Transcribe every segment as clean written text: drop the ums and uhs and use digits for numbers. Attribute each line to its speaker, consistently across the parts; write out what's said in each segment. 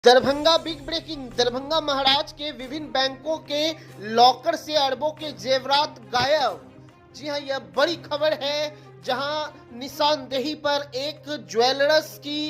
Speaker 1: Darbhanga big breaking. Darbhanga Maharaj के विभिन्न बैंकों के लॉकर से अरबों के जेवरात गायब। जी हां, यह बड़ी खबर है, जहां निशानदेही पर एक ज्वेलर्स की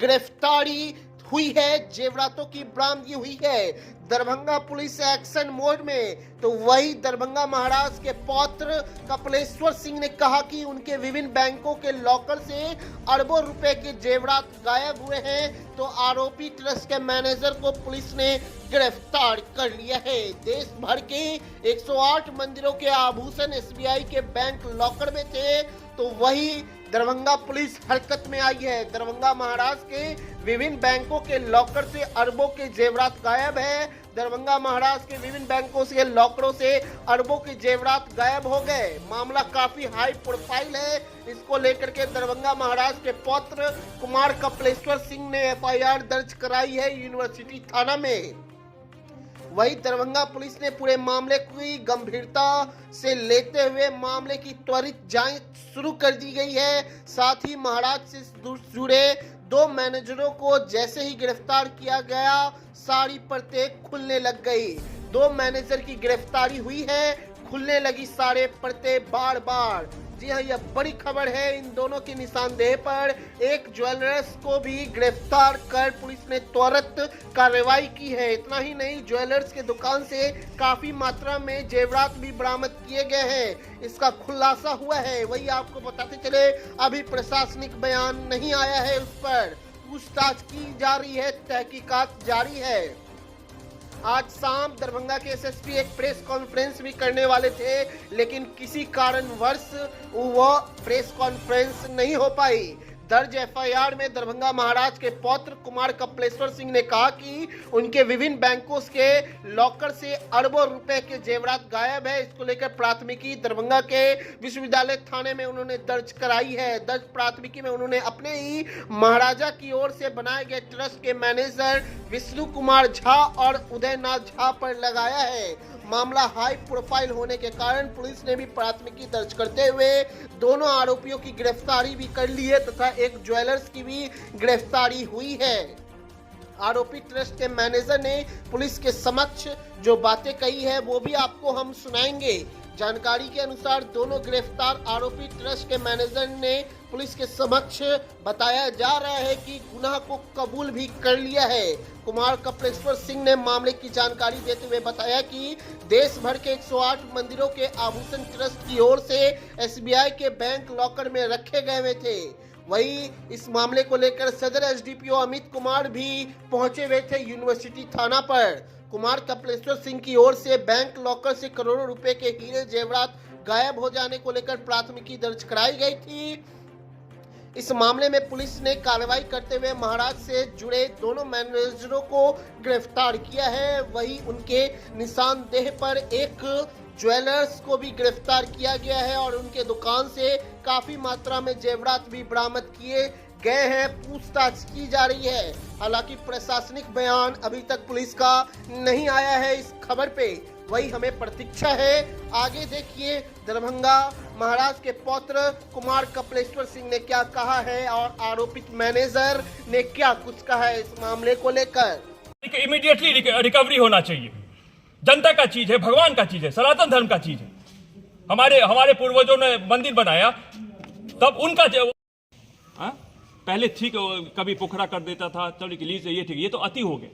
Speaker 1: गिरफ्तारी हुई है, जेवरातों की बरामदगी हुई है। दरभंगा पुलिस एक्शन मोड में। तो वही दरभंगा महाराज के पौत्र कपिलेश्वर सिंह ने कहा कि उनके विभिन्न बैंकों के लॉकर से अरबों रुपए के जेवरात गायब हुए हैं। तो आरोपी ट्रस्ट के मैनेजर को पुलिस ने गिरफ्तार कर लिया है। देश भर के 108 मंदिरों के आभूषण एसबीआई के बैंक लॉकर में थे, तो वही दरभंगा पुलिस हरकत में आई है। दरभंगा महाराज के विभिन्न बैंकों के लॉकर से अरबों के जेवरात गायब है। दरभंगा महाराज के विभिन्न बैंकों से लॉकरों से अरबों के जेवरात गायब हो गए। मामला काफी हाई प्रोफाइल है। इसको लेकर के दरभंगा महाराज के पौत्र कुमार कपिलेश्वर सिंह ने एफआईआर दर्ज कराई है यूनिवर्सिटी थाना में। वही दरभंगा पुलिस ने पूरे मामले की गंभीरता से लेते हुए मामले की त्वरित जांच शुरू कर दी गई है। साथ ही महाराज से जुड़े 2 मैनेजरों को जैसे ही गिरफ्तार किया गया, सारी परतें खुलने लग गई। 2 मैनेजर की गिरफ्तारी हुई है, खुलने लगी सारे परतें बार बार। जी हाँ, यह बड़ी खबर है। इन दोनों की निशानदेही पर एक ज्वेलर्स को भी गिरफ्तार कर पुलिस ने त्वरित कार्रवाई की है। इतना ही नहीं, ज्वेलर्स के दुकान से काफी मात्रा में जेवरात भी बरामद किए गए हैं, इसका खुलासा हुआ है। वही आपको बताते चले, अभी प्रशासनिक बयान नहीं आया है, उस पर पूछताछ की जा रही है, तहकीकात जारी है। आज शाम दरभंगा के एसएसपी एक प्रेस कॉन्फ्रेंस भी करने वाले थे, लेकिन किसी कारणवश वह प्रेस कॉन्फ्रेंस नहीं हो पाई। दर्ज एफआईआर में दरभंगा महाराज के पौत्र कुमार कपिलेश्वर सिंह ने कहा कि उनके विभिन्न बैंकों के लॉकर से अरबों रुपए के जेवरात गायब है। इसको लेकर प्राथमिकी दरभंगा के विश्वविद्यालय थाने में उन्होंने दर्ज कराई है। दर्ज प्राथमिकी में उन्होंने अपने ही महाराजा की ओर से बनाए गए ट्रस्ट के मैनेजर विष्णु कुमार झा और उदयनाथ झा पर लगाया है। मामला हाई प्रोफाइल होने के कारण पुलिस ने भी प्राथमिकी दर्ज करते हुए दोनों आरोपियों की गिरफ्तारी भी कर ली है तथा एक ज्वेलर्स की भी गिरफ्तारी हुई है। आरोपी ट्रस्ट के मैनेजर ने पुलिस के समक्ष जो बातें कही है वो भी आपको हम सुनाएंगे। जानकारी के अनुसार दोनों गिरफ्तार आरोपी ट्रस्ट के मैनेजर ने पुलिस के समक्ष बताया जा रहा है कि गुनाह को कबूल भी कर लिया है। कुमार कपिलेश्वर सिंह ने मामले की जानकारी देते हुए बताया कि देश भर के 108 मंदिरों के आभूषण ट्रस्ट की ओर से एसबीआई के बैंक लॉकर में रखे गए हुए थे। वही इस मामले को लेकर सदर एसडीपीओ अमित कुमार भी पहुंचे हुए थे यूनिवर्सिटी थाना पर। कुमार कपिलेश्वर सिंह की ओर से बैंक लॉकर से करोड़ों रुपए के हीरे जेवरात गायब हो जाने को लेकर प्राथमिकी दर्ज कराई गई थी। इस मामले में पुलिस ने कार्रवाई करते हुए महाराज से जुड़े दोनों मैनेजरों को गिरफ्तार किया है। वही उनके निशानदेही पर एक ज्वेलर्स को भी गिरफ्तार किया गया है और उनके दुकान से काफी मात्रा में जेवरात भी बरामद किए गए हैं। पूछताछ की जा रही है। हालांकि प्रशासनिक बयान अभी तक पुलिस का नहीं आया है इस खबर पे। वही हमें प्रतीक्षा है। आगे देखिए दरभंगा महाराज के पौत्र कुमार कपिलेश्वर सिंह ने क्या कहा है और आरोपित मैनेजर ने क्या कुछ कहा है इस मामले को लेकर।
Speaker 2: इमीडिएटली रिकवरी होना चाहिए। जनता का चीज है, भगवान का चीज है, सनातन धर्म का चीज है। हमारे पूर्वजों ने मंदिर बनाया, तब उनका पहले ठीक कभी पोखरा कर देता था, चलो लीज ये ठीक, ये तो अति हो गए।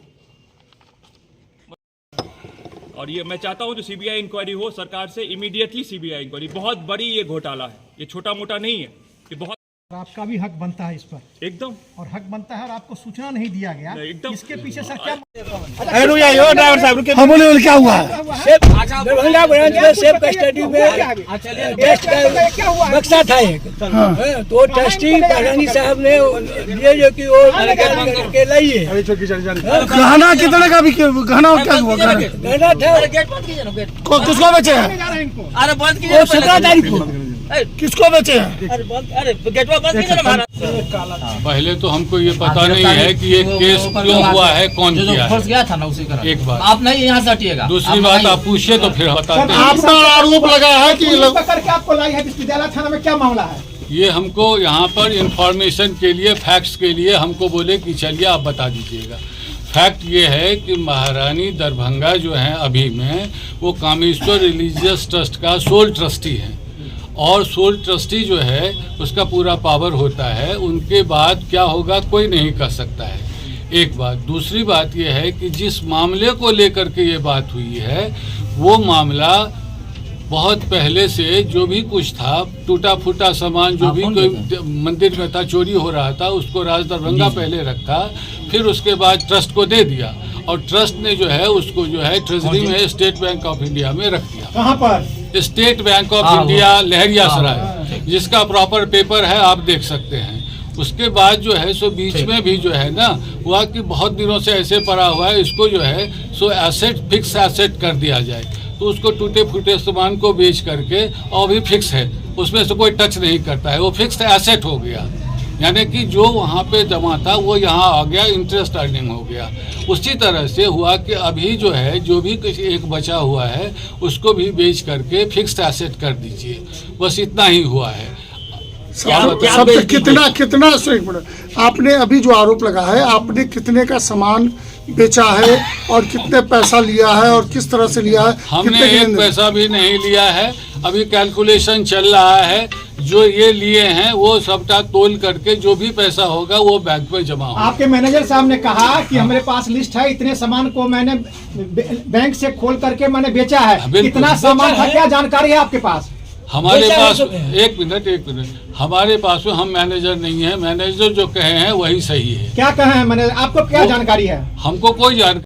Speaker 2: और ये मैं चाहता हूं जो सीबीआई इंक्वायरी हो सरकार से, इमीडिएटली सीबीआई इंक्वायरी। बहुत बड़ी ये घोटाला है, ये छोटा मोटा नहीं है, ये बहुत।
Speaker 3: आपका भी हक बनता है इस पर
Speaker 2: एकदम,
Speaker 3: और हक बनता है और आपको सूचना नहीं दिया गया
Speaker 2: एकदम।
Speaker 3: इसके पीछे सर क्या
Speaker 4: ड्राइवर साहब हम बोले क्या हुआ दरभंगा ब्रांच में सेफ कस्टडी में बक्सा था एक, तो ट्रस्टी पढ़ानी साहब ने ये जो कि वो करके लाइए।
Speaker 5: गहना कितने का भी गहना क्या हुआ?
Speaker 4: गहना था
Speaker 5: किसको बेचे हैं?
Speaker 4: अरे बंद कीजिए 17 तारीख को
Speaker 5: किसको बेचे हैं?
Speaker 6: पहले तो हमको ये पता नहीं है कि ये केस क्यों हुआ है, कौन किया है।
Speaker 7: गया था ना उसी का
Speaker 6: एक बात
Speaker 7: आप नहीं यहाँ से हटिएगा।
Speaker 6: दूसरी बात आप पूछिए तो फिर बताते हैं।
Speaker 5: आपका आरोप लगा है कि
Speaker 3: करके आपको लाई है विश्वविद्यालय थाना में, क्या मामला है?
Speaker 6: ये हमको यहाँ पर इंफॉर्मेशन के लिए, फैक्ट्स के लिए हमको बोले कि चलिए आप बता दीजिएगा। फैक्ट ये है कि महारानी दरभंगा जो है अभी में वो कामेश्वर रिलीजियस ट्रस्ट का सोल ट्रस्टी है, और सोल ट्रस्टी जो है उसका पूरा पावर होता है। उनके बाद क्या होगा कोई नहीं कर सकता है, एक बात। दूसरी बात यह है कि जिस मामले को लेकर के ये बात हुई है वो मामला बहुत पहले से जो भी कुछ था, टूटा फूटा सामान जो भी कोई मंदिर में था, चोरी हो रहा था, उसको राज दरभंगा पहले रखा, फिर उसके बाद ट्रस्ट को दे दिया, और ट्रस्ट ने जो है उसको जो है ट्रेजरी में स्टेट बैंक ऑफ इंडिया में रख दिया।
Speaker 3: कहाँ पर?
Speaker 6: स्टेट बैंक ऑफ इंडिया लहरिया सराय, जिसका प्रॉपर पेपर है, आप देख सकते हैं। उसके बाद जो है सो बीच में भी जो है ना हुआ कि बहुत दिनों से ऐसे पड़ा हुआ है, इसको जो है सो एसेट फिक्स एसेट कर दिया जाए, तो उसको टूटे फूटे सामान को बेच करके, और भी फिक्स है, उसमें से कोई टच नहीं करता है, वो फिक्स एसेट हो गया। यानी कि जो वहाँ पे जमा था वो यहाँ आ गया, इंटरेस्ट अर्निंग हो गया। उसी तरह से हुआ कि अभी जो है जो भी कुछ एक बचा हुआ है उसको भी बेच करके फिक्स्ड एसेट कर दीजिए, बस इतना ही हुआ है।
Speaker 5: सबसे कितना एक मिनट, आपने अभी जो आरोप लगा है, आपने कितने का सामान बेचा है और कितने पैसा लिया है और किस तरह से लिया है?
Speaker 6: हमने एक पैसा भी नहीं लिया है, अभी कैलकुलेशन चल रहा है। जो ये लिए हैं वो सबका तोल करके जो भी पैसा होगा वो बैंक में जमा होगा।
Speaker 3: आपके मैनेजर साहब ने कहा कि हमारे पास लिस्ट है, इतने सामान को मैंने बैंक से खोल करके मैंने बेचा है, कितना सामान था, क्या जानकारी है आपके पास?
Speaker 6: हमारे पास एक मिनट, हमारे पास में हम मैनेजर नहीं है, मैनेजर जो कहे हैं वही सही है।
Speaker 3: क्या कहे हैं मैनेजर, आपको क्या जानकारी है?
Speaker 6: हमको कोई जानकारी